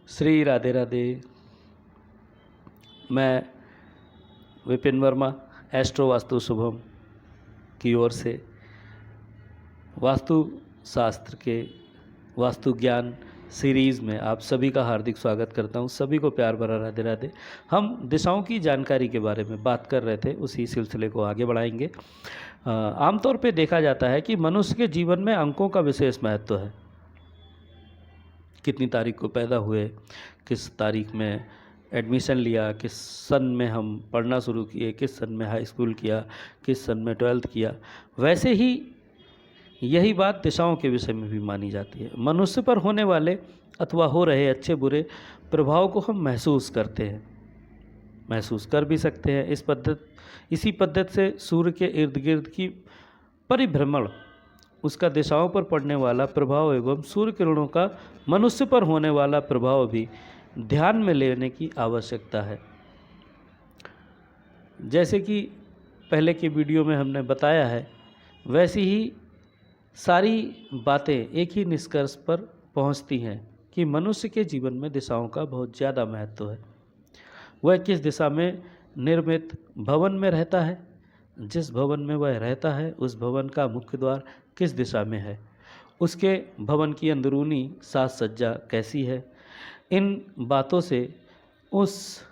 श्री राधे राधे। मैं विपिन वर्मा एस्ट्रो वास्तु शुभम की ओर से वास्तु शास्त्र के वास्तु ज्ञान सीरीज़ में आप सभी का हार्दिक स्वागत करता हूं। सभी को प्यार भरा राधे राधे। हम दिशाओं की जानकारी के बारे में बात कर रहे थे, उसी सिलसिले को आगे बढ़ाएंगे। आमतौर पे देखा जाता है कि मनुष्य के जीवन में अंकों का विशेष महत्व है। कितनी तारीख को पैदा हुए, किस तारीख में एडमिशन लिया, किस सन में हम पढ़ना शुरू किए, किस सन में हाई स्कूल किया, किस सन में 12th किया, वैसे ही यही बात दिशाओं के विषय में भी मानी जाती है। मनुष्य पर होने वाले अथवा हो रहे अच्छे बुरे प्रभाव को हम महसूस करते हैं, महसूस कर भी सकते हैं। इसी पद्धति से सूर्य के इर्द गिर्द की परिभ्रमण, उसका दिशाओं पर पड़ने वाला प्रभाव एवं सूर्य किरणों का मनुष्य पर होने वाला प्रभाव भी ध्यान में लेने की आवश्यकता है। जैसे कि पहले की वीडियो में हमने बताया है, वैसी ही सारी बातें एक ही निष्कर्ष पर पहुंचती हैं कि मनुष्य के जीवन में दिशाओं का बहुत ज़्यादा महत्व है। वह किस दिशा में निर्मित भवन में रहता है, जिस भवन में वह रहता है उस भवन का मुख्य द्वार किस दिशा में है, उसके भवन की अंदरूनी साज सज्जा कैसी है, इन बातों से उस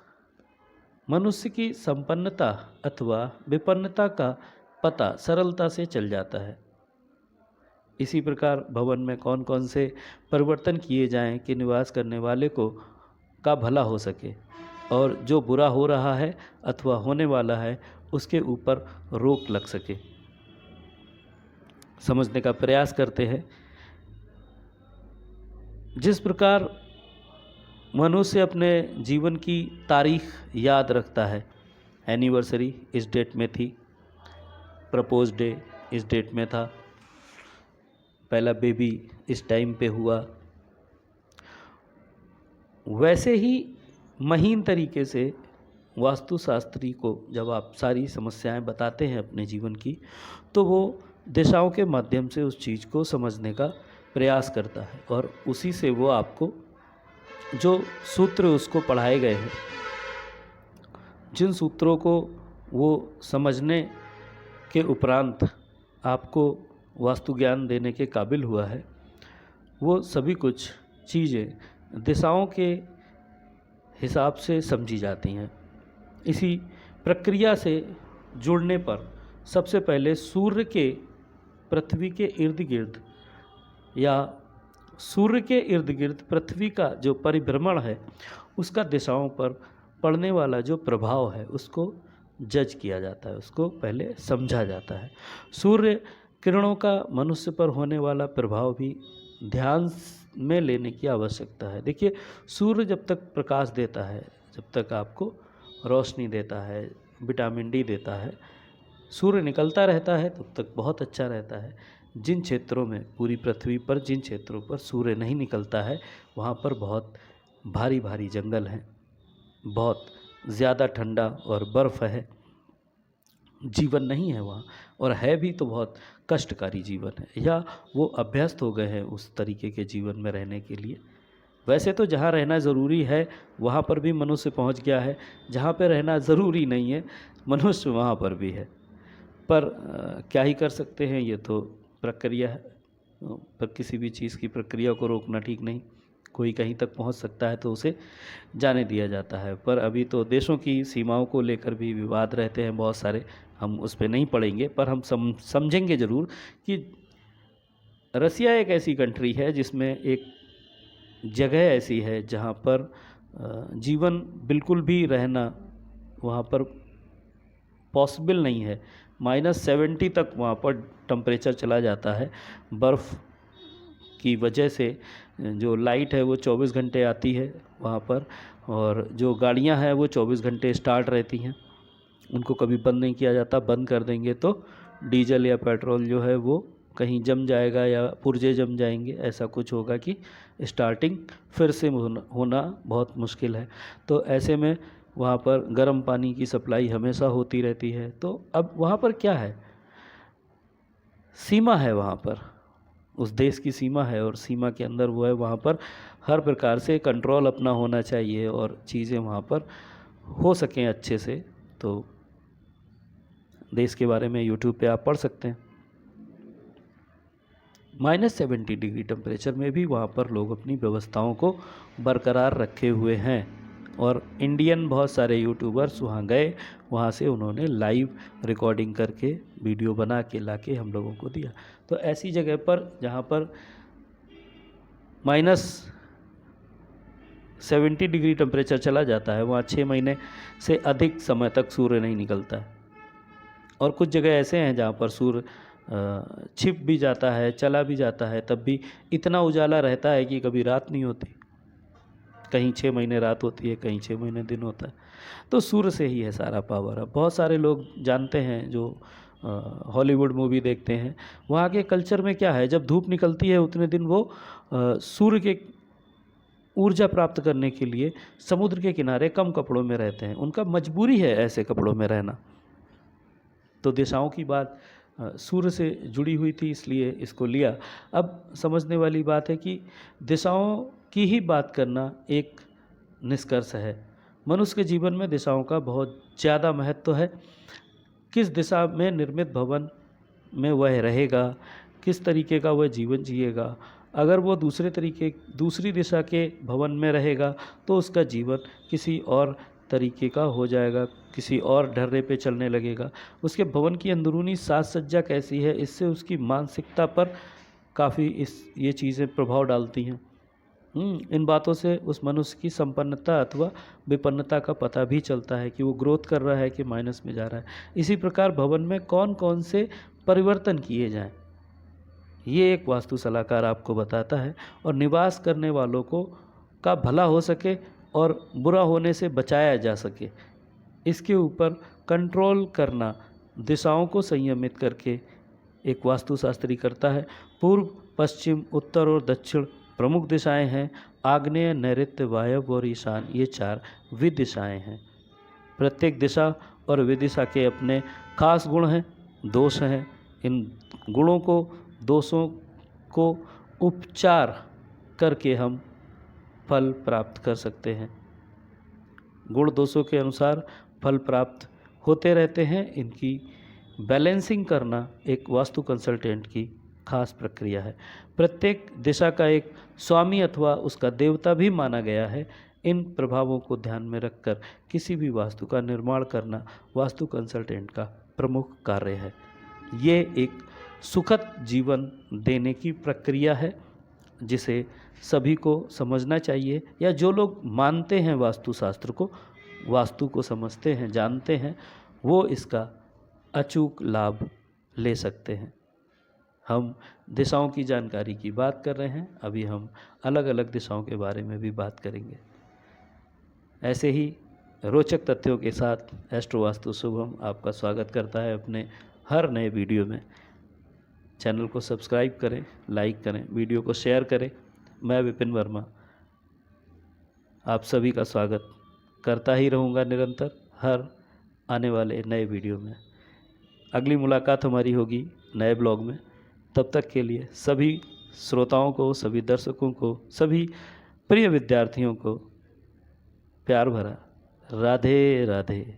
मनुष्य की संपन्नता अथवा विपन्नता का पता सरलता से चल जाता है। इसी प्रकार भवन में कौन कौन से परिवर्तन किए जाएं कि निवास करने वाले को का भला हो सके और जो बुरा हो रहा है अथवा होने वाला है उसके ऊपर रोक लग सके। समझने का प्रयास करते हैं। जिस प्रकार मनुष्य अपने जीवन की तारीख याद रखता है, एनिवर्सरी इस डेट में थी, प्रपोज डे इस डेट में था, पहला बेबी इस टाइम पे हुआ, वैसे ही महीन तरीके से वास्तुशास्त्री को जब आप सारी समस्याएं बताते हैं अपने जीवन की, तो वो दिशाओं के माध्यम से उस चीज़ को समझने का प्रयास करता है और उसी से वो आपको जो सूत्र उसको पढ़ाए गए हैं, जिन सूत्रों को वो समझने के उपरांत आपको वास्तु ज्ञान देने के काबिल हुआ है, वो सभी कुछ चीज़ें दिशाओं के हिसाब से समझी जाती हैं। इसी प्रक्रिया से जुड़ने पर सबसे पहले सूर्य के पृथ्वी के इर्द गिर्द या सूर्य के इर्द गिर्द पृथ्वी का जो परिभ्रमण है, उसका दिशाओं पर पड़ने वाला जो प्रभाव है उसको जज किया जाता है, उसको पहले समझा जाता है। सूर्य किरणों का मनुष्य पर होने वाला प्रभाव भी ध्यान में लेने की आवश्यकता है। देखिए, सूर्य जब तक प्रकाश देता है, जब तक आपको रोशनी देता है, विटामिन डी देता है, सूर्य निकलता रहता है तब तक बहुत अच्छा रहता है। जिन क्षेत्रों में, पूरी पृथ्वी पर जिन क्षेत्रों पर सूर्य नहीं निकलता है, वहाँ पर बहुत भारी भारी जंगल हैं, बहुत ज़्यादा ठंडा और बर्फ़ है, जीवन नहीं है वहाँ, और है भी तो बहुत कष्टकारी जीवन है, या वो अभ्यस्त हो गए हैं उस तरीके के जीवन में रहने के लिए। वैसे तो जहाँ रहना ज़रूरी है वहाँ पर भी मनुष्य पहुँच गया है, जहाँ पे रहना ज़रूरी नहीं है मनुष्य वहाँ पर भी है। पर क्या ही कर सकते हैं, ये तो प्रक्रिया है। पर किसी भी चीज़ की प्रक्रिया को रोकना ठीक नहीं। कोई कहीं तक पहुंच सकता है तो उसे जाने दिया जाता है। पर अभी तो देशों की सीमाओं को लेकर भी विवाद रहते हैं बहुत सारे, हम उस पर नहीं पड़ेंगे, पर हम समझेंगे ज़रूर कि रसिया एक ऐसी कंट्री है जिसमें एक जगह ऐसी है जहाँ पर जीवन बिल्कुल भी रहना वहाँ पर पॉसिबल नहीं है। -70 तक वहाँ पर टेम्परेचर चला जाता है। बर्फ़ की वजह से जो लाइट है वो 24 घंटे आती है वहाँ पर, और जो गाड़ियाँ हैं वो 24 घंटे स्टार्ट रहती हैं, उनको कभी बंद नहीं किया जाता। बंद कर देंगे तो डीजल या पेट्रोल जो है वो कहीं जम जाएगा या पुर्जे जम जाएंगे, ऐसा कुछ होगा कि स्टार्टिंग फिर से होना बहुत मुश्किल है। तो ऐसे में वहाँ पर गर्म पानी की सप्लाई हमेशा होती रहती है। तो अब वहाँ पर क्या है, सीमा है वहाँ पर, उस देश की सीमा है और सीमा के अंदर वो है, वहाँ पर हर प्रकार से कंट्रोल अपना होना चाहिए और चीज़ें वहाँ पर हो सकें अच्छे से। तो देश के बारे में यूट्यूब पे आप पढ़ सकते हैं। -70 डिग्री टेम्परेचर में भी वहाँ पर लोग अपनी व्यवस्थाओं को बरकरार रखे हुए हैं और इंडियन बहुत सारे यूट्यूबर्स वहाँ गए, वहाँ से उन्होंने लाइव रिकॉर्डिंग करके वीडियो बना के ला के हम लोगों को दिया। तो ऐसी जगह पर जहाँ पर -70 डिग्री टेम्परेचर चला जाता है, वहाँ 6 महीने से अधिक समय तक सूर्य नहीं निकलता है। और कुछ जगह ऐसे हैं जहाँ पर सूर्य छिप भी जाता है, चला भी जाता है, तब भी इतना उजाला रहता है कि कभी रात नहीं होती। कहीं 6 महीने रात होती है, कहीं 6 महीने दिन होता है। तो सूर्य से ही है सारा पावर। अब बहुत सारे लोग जानते हैं जो हॉलीवुड मूवी देखते हैं, वहाँ के कल्चर में क्या है, जब धूप निकलती है उतने दिन वो सूर्य के ऊर्जा प्राप्त करने के लिए समुद्र के किनारे कम कपड़ों में रहते हैं। उनका मजबूरी है ऐसे कपड़ों में रहना। तो दिशाओं की बात सूर्य से जुड़ी हुई थी, इसलिए इसको लिया। अब समझने वाली बात है कि दिशाओं की ही बात करना एक निष्कर्ष है। मनुष्य के जीवन में दिशाओं का बहुत ज़्यादा महत्व है। किस दिशा में निर्मित भवन में वह रहेगा, किस तरीके का वह जीवन जिएगा। अगर वो दूसरी दिशा के भवन में रहेगा तो उसका जीवन किसी और तरीके का हो जाएगा, किसी और ढर्रे पे चलने लगेगा। उसके भवन की अंदरूनी साज सज्जा कैसी है, इससे उसकी मानसिकता पर काफ़ी ये चीज़ें प्रभाव डालती हैं। इन बातों से उस मनुष्य की संपन्नता अथवा विपन्नता का पता भी चलता है कि वो ग्रोथ कर रहा है कि माइनस में जा रहा है। इसी प्रकार भवन में कौन कौन से परिवर्तन किए जाएं, ये एक वास्तु सलाहकार आपको बताता है और निवास करने वालों को का भला हो सके और बुरा होने से बचाया जा सके, इसके ऊपर कंट्रोल करना, दिशाओं को संयमित करके एक वास्तुशास्त्री करता है। पूर्व, पश्चिम, उत्तर और दक्षिण प्रमुख दिशाएं हैं। आग्नेय, नैऋत्य, वायव्य और ईशान, ये 4 विदिशाएं हैं। प्रत्येक दिशा और विदिशा के अपने खास गुण हैं, दोष हैं। इन गुणों को, दोषों को उपचार करके हम फल प्राप्त कर सकते हैं। गुण दोषों के अनुसार फल प्राप्त होते रहते हैं। इनकी बैलेंसिंग करना एक वास्तु कंसल्टेंट की खास प्रक्रिया है। प्रत्येक दिशा का एक स्वामी अथवा उसका देवता भी माना गया है। इन प्रभावों को ध्यान में रखकर किसी भी वास्तु का निर्माण करना वास्तु कंसल्टेंट का प्रमुख कार्य है। ये एक सुखद जीवन देने की प्रक्रिया है जिसे सभी को समझना चाहिए, या जो लोग मानते हैं वास्तुशास्त्र को, वास्तु को समझते हैं, जानते हैं, वो इसका अचूक लाभ ले सकते हैं। हम दिशाओं की जानकारी की बात कर रहे हैं, अभी हम अलग अलग दिशाओं के बारे में भी बात करेंगे। ऐसे ही रोचक तथ्यों के साथ एस्ट्रो वास्तु शुभम आपका स्वागत करता है अपने हर नए वीडियो में। चैनल को सब्सक्राइब करें, लाइक करें, वीडियो को शेयर करें। मैं विपिन वर्मा आप सभी का स्वागत करता ही रहूँगा निरंतर हर आने वाले नए वीडियो में। अगली मुलाकात हमारी होगी नए ब्लॉग में। तब तक के लिए सभी श्रोताओं को, सभी दर्शकों को, सभी प्रिय विद्यार्थियों को प्यार भरा राधे राधे।